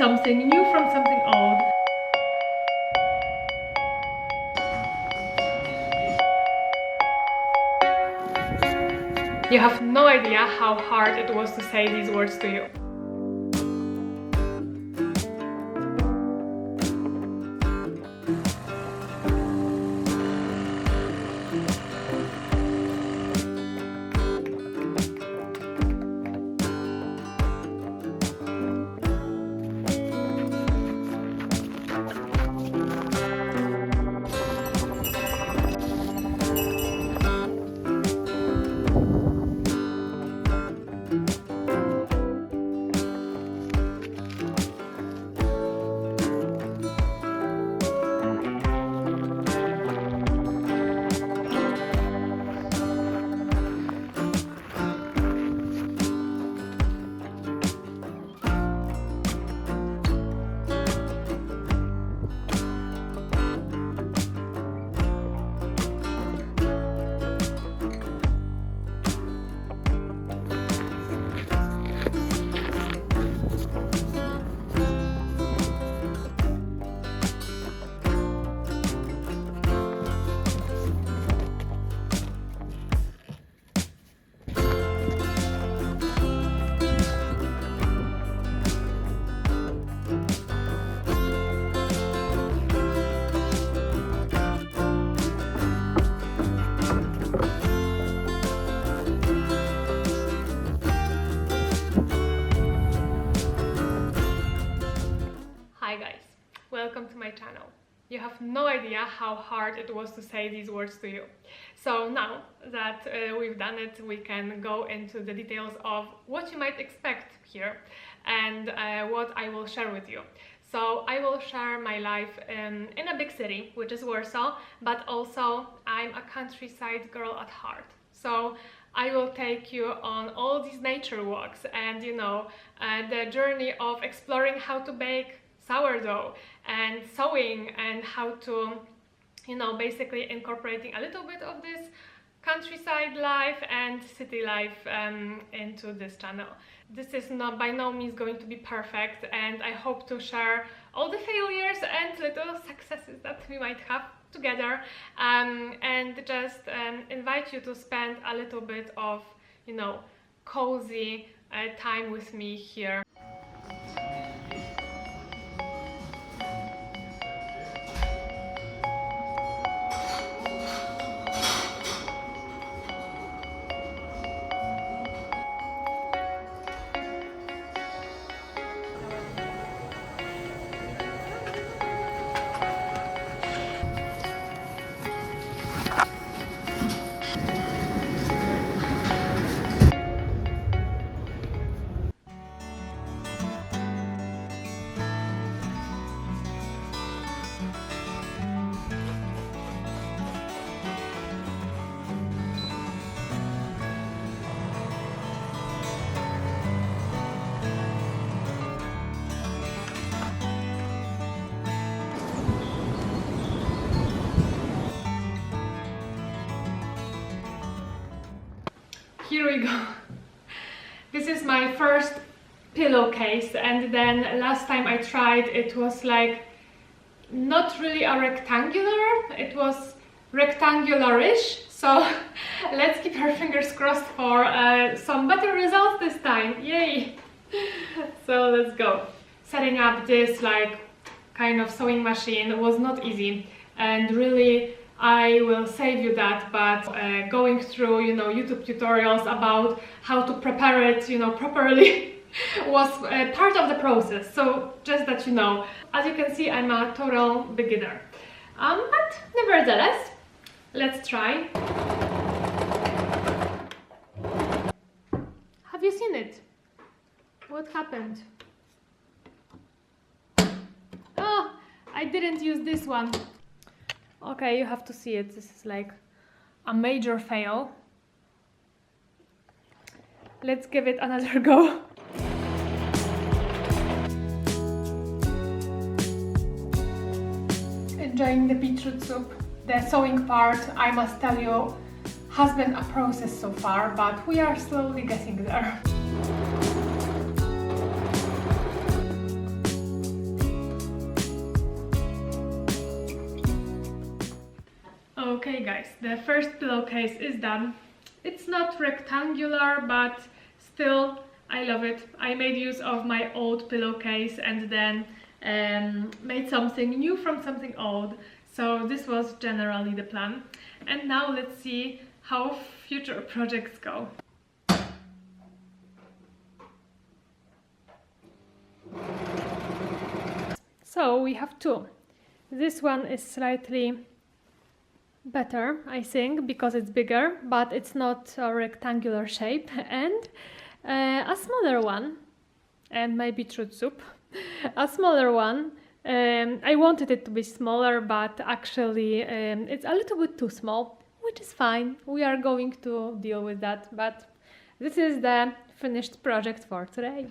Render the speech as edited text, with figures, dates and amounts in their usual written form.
something new from something old. You have no idea how hard it was to say these words to you. Hi guys, welcome to my channel. You have no idea how hard it was to say these words to you. So now that we've done it, we can go into the details of what you might expect here and what I will share with you. So I will share my life in a big city, which is Warsaw, but also I'm a countryside girl at heart. So I will take you on all these nature walks and the journey of exploring how to bake sourdough and sewing and how to basically incorporating a little bit of this countryside life and city life into this channel. This is not by no means going to be perfect, and I hope to share all the failures and little successes that we might have together, and just invite you to spend a little bit of cozy time with me here. Here we go. This is my first pillowcase, and then last time I tried it was like not really a rectangular, it was rectangular-ish, so let's keep our fingers crossed for some better results this time. Yay! So let's go. Setting up this like kind of sewing machine was not easy, and really I will save you that, but going through YouTube tutorials about how to prepare it properly was part of the process. So just that you know, as you can see, I'm a total beginner, but nevertheless, let's try. Have you seen it? What happened? Oh, I didn't use this one. Okay, you have to see it. This is like a major fail. Let's give it another go. Enjoying the beetroot soup. The sewing part, I must tell you, has been a process so far, but we are slowly getting there. Okay guys, the first pillowcase is done. It's not rectangular, but still I love it. I made use of my old pillowcase and then made something new from something old. So this was generally the plan. And now let's see how future projects go. So we have two. This one is slightly better, I think, because it's bigger, but it's not a rectangular shape, and a smaller one, and maybe truth soup, a smaller one. I wanted it to be smaller, but actually it's a little bit too small, which is fine. We are going to deal with that, but this is the finished project for today.